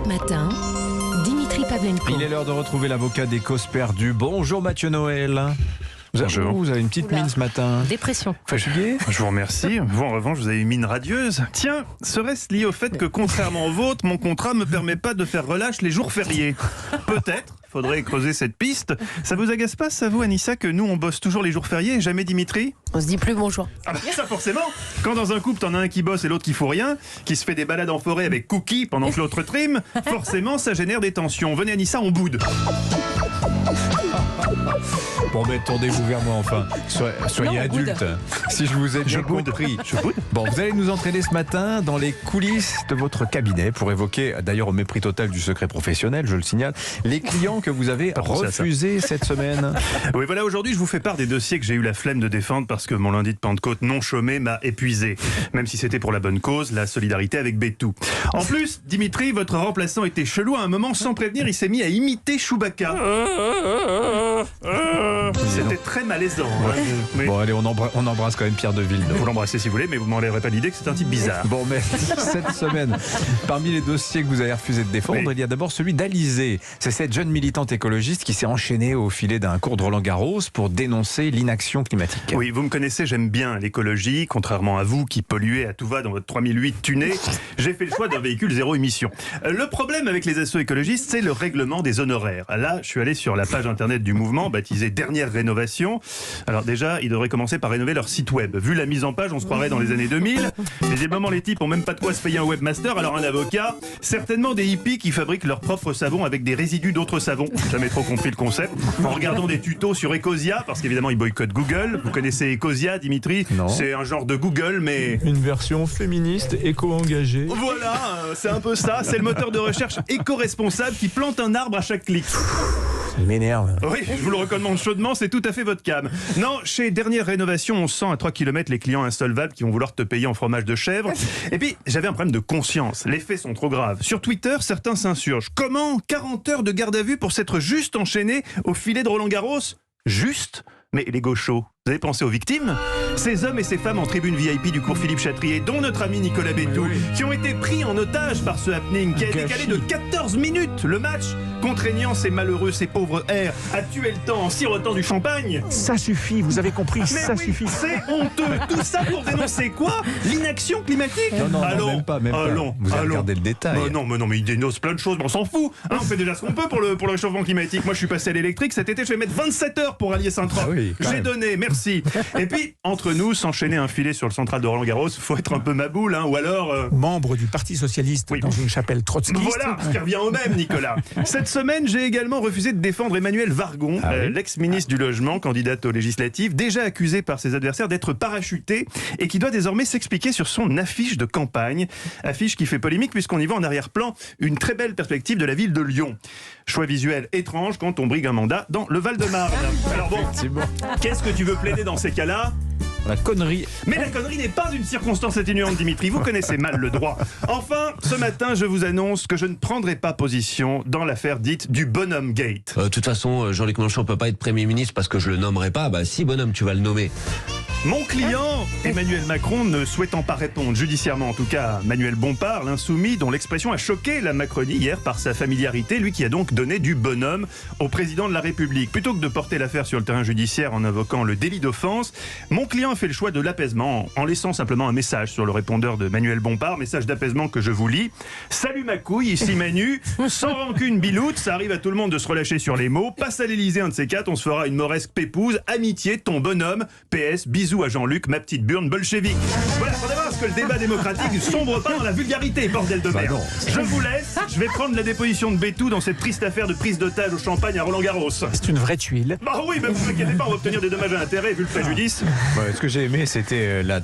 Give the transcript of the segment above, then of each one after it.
Chaque matin, Dimitri Pavlenko. Il est l'heure de retrouver l'avocat des causes perdues. Bonjour Mathieu Noël. Bonjour. Vous avez une petite mine ce matin. Dépression. Fatigué? Je vous remercie. Vous, en revanche, vous avez une mine radieuse. Tiens, serait-ce lié au fait que, contrairement au vôtre, mon contrat ne me permet pas de faire relâche les jours fériés? Peut-être. Faudrait creuser cette piste. Ça vous agace pas, ça vous, Anissa, que nous, on bosse toujours les jours fériés et jamais Dimitri? On se dit plus bonjour. Ah bah ça, forcément. Quand dans un couple, t'en as un qui bosse et l'autre qui fout rien, qui se fait des balades en forêt avec Cookie pendant que l'autre trime, forcément, ça génère des tensions. Venez, Anissa, on boude. Bon, mais tournez-vous vers moi enfin. Soyez Non, on boude. adulte. Si je vous ai bien boude. compris. Je boude. Bon, vous allez nous entraîner ce matin dans les coulisses de votre cabinet pour évoquer, d'ailleurs au mépris total du secret professionnel, je le signale, les clients que vous avez pensé à ça. refusés cette semaine. Oui, voilà, aujourd'hui, je vous fais part des dossiers que j'ai eu la flemme de défendre parce que mon lundi de Pentecôte non chômé m'a épuisé. Même si c'était pour la bonne cause, la solidarité avec Bétou. En plus, Dimitri, votre remplaçant était chelou à un moment, sans prévenir, il s'est mis à imiter Chewbacca. C'était très malaisant. Hein. Mais Bon, allez, on embrasse quand même Pierre de Villeneuve. vous l'embrassez si vous voulez, mais vous m'enlèverez pas l'idée que c'est un type bizarre. Bon, mais cette semaine, parmi les dossiers que vous avez refusé de défendre, Oui. il y a d'abord celui d'Alizée. C'est cette jeune militante écologiste qui s'est enchaînée au filet d'un cours de Roland-Garros pour dénoncer l'inaction climatique. Oui, vous me connaissez, j'aime bien l'écologie, contrairement à vous qui polluez à tout va dans votre 3008 tuné. J'ai fait le choix d'un véhicule zéro émission. Le problème avec les assos écologistes, c'est le règlement des honoraires. Là, je suis allé sur la page internet du mouvement, baptisée Dernière Rénovation. Alors déjà, ils devraient commencer par rénover leur site web. Vu la mise en page, on se croirait dans les années 2000. Visiblement, les types ont même pas de quoi se payer un webmaster, alors un avocat. Certainement des hippies qui fabriquent leur propre savon avec des résidus d'autres savons. J'ai jamais trop compris le concept. En regardant des tutos sur Ecosia, parce qu'évidemment, ils boycottent Google. Vous connaissez Ecosia, Dimitri? Non. C'est un genre de Google, mais... Une version féministe, éco-engagée. Voilà, c'est un peu ça. C'est le moteur de recherche éco-responsable qui plante un arbre à chaque clic. Il m'énerve. Oui, je vous le recommande chaudement, c'est tout à fait votre cam. Non, chez Dernière Rénovation, on sent à 3 km les clients insolvables qui vont vouloir te payer en fromage de chèvre. Et puis, j'avais un problème de conscience. Les faits sont trop graves. Sur Twitter, certains s'insurgent. Comment 40 heures de garde à vue pour s'être juste enchaîné au filet de Roland-Garros? Juste? Mais les gauchos, vous avez pensé aux victimes? Ces hommes et ces femmes en tribune VIP du cours Philippe Chatrier, dont notre ami Nicolas Bétou, qui ont été pris en otage par ce happening qui a décalé de 14 minutes le match, contraignant ces malheureux, ces pauvres airs à tuer le temps en sirotant du champagne. Ça suffit, vous avez compris, Mais ça oui, suffit. c'est honteux. Tout ça pour dénoncer quoi? L'inaction climatique? Non, Allons, même pas. allons, Vous avez allons. regardé le détail. Mais il dénonce plein de choses, mais on s'en fout. Hein, on fait déjà ce qu'on peut pour le réchauffement climatique. Moi, je suis passé à l'électrique. Cet été, je vais mettre 27 heures pour allier Saint-Trope. Ah oui, quand J'ai même. donné, merci. Et puis, entre nous, s'enchaîner un filet sur le central de Roland-Garros, faut être un peu maboule, hein, ou alors... Membre du Parti Socialiste Oui. dans une chapelle trotskiste. Voilà, ce qui revient au même, Nicolas. Cette semaine, j'ai également refusé de défendre Emmanuelle Wargon, oui l'ex-ministre du Logement, candidate aux législatives, déjà accusée par ses adversaires d'être parachutée et qui doit désormais s'expliquer sur son affiche de campagne. Affiche qui fait polémique puisqu'on y voit en arrière-plan une très belle perspective de la ville de Lyon. Choix visuel étrange quand on brigue un mandat dans le Val-de-Marne. Alors bon, Effectivement. qu'est-ce que tu veux plaider dans ces cas-là? La connerie. Mais la connerie n'est pas une circonstance atténuante, Dimitri. Vous connaissez mal le droit. Enfin, ce matin, je vous annonce que je ne prendrai pas position dans l'affaire dite du Bonhomme Gate. De toute façon, Jean-Luc Mélenchon peut pas être Premier ministre parce que je le nommerai pas. Bah si, bonhomme, tu vas le nommer. Mon client, Emmanuel Macron, ne souhaitant pas répondre judiciairement, en tout cas Manuel Bompard, l'insoumis, dont l'expression a choqué la Macronie hier par sa familiarité, lui qui a donc donné du bonhomme au président de la République. Plutôt que de porter l'affaire sur le terrain judiciaire en invoquant le délit d'offense, mon client a fait le choix de l'apaisement en laissant simplement un message sur le répondeur de Manuel Bompard, message d'apaisement que je vous lis. Salut ma couille, ici Manu, sans rancune biloute, ça arrive à tout le monde de se relâcher sur les mots, passe à l'Élysée un de ces quatre, on se fera une mauresque pépouse, amitié, ton bonhomme, PS, bisous à Jean-Luc, ma petite burne bolchevique. Voilà, pour voir ce que le débat démocratique ne sombre pas dans la vulgarité, bordel de merde. non. Je vous laisse, je vais prendre la déposition de Bétou dans cette triste affaire de prise d'otage au champagne à Roland-Garros. C'est une vraie tuile. Bah oui, mais vous inquiétez pas, on va obtenir des dommages à intérêt vu le préjudice. Ouais, ce que j'ai aimé, c'était la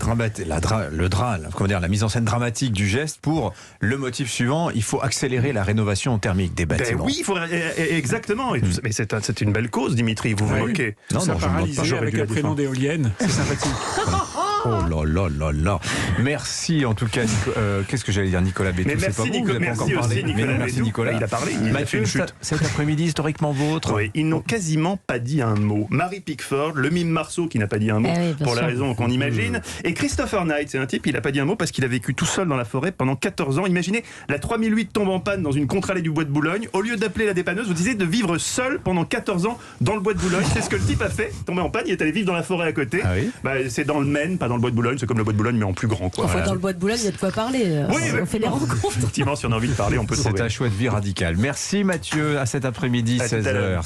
mise en scène dramatique du geste pour le motif suivant. Il faut accélérer la rénovation thermique des Ben bâtiments. oui, il faudrait, exactement. Et mais c'est une belle cause, Dimitri, vous vous moquez. Non, Ça non, je ne moque pas. paralysé j'aurais avec dû la un prénom défendre. d'éolienne. C'est sympathique. Oh là là là là. Merci en tout cas. Qu'est-ce que j'allais dire, Nicolas Bétou? Mais C'est merci, pas bon, Nico, vous avez pas merci encore parlé. aussi, Nicolas Mais merci Bétou. Nicolas. Il a parlé, il a fait Mathieu, une chute. cet après-midi historiquement vôtre. Oui, ils n'ont quasiment pas dit un mot. Marie Pickford, le mime Marceau qui n'a pas dit un mot, Eh oui, bien pour la sûr. raison qu'on imagine. Et Christopher Knight, c'est un type, il n'a pas dit un mot parce qu'il a vécu tout seul dans la forêt pendant 14 ans. Imaginez, la 3008 tombe en panne dans une contre-allée du bois de Boulogne. Au lieu d'appeler la dépanneuse, vous disiez de vivre seul pendant 14 ans dans le bois de Boulogne. C'est ce que le type a fait. Tombé en panne, il est allé vivre dans la forêt à côté. Ah oui. Bah, c'est dans le Maine, pas dans le bois de Boulogne. C'est comme le bois de Boulogne, mais en plus grand, quoi. Enfin, Voilà. dans le bois de Boulogne, il y a de quoi parler. Oui, On fait des rencontres. Effectivement, si on a envie de parler, on peut C'est trouver. un chouette vie radicale. Merci Mathieu, à cet après-midi, À tout à l'heure. 16h.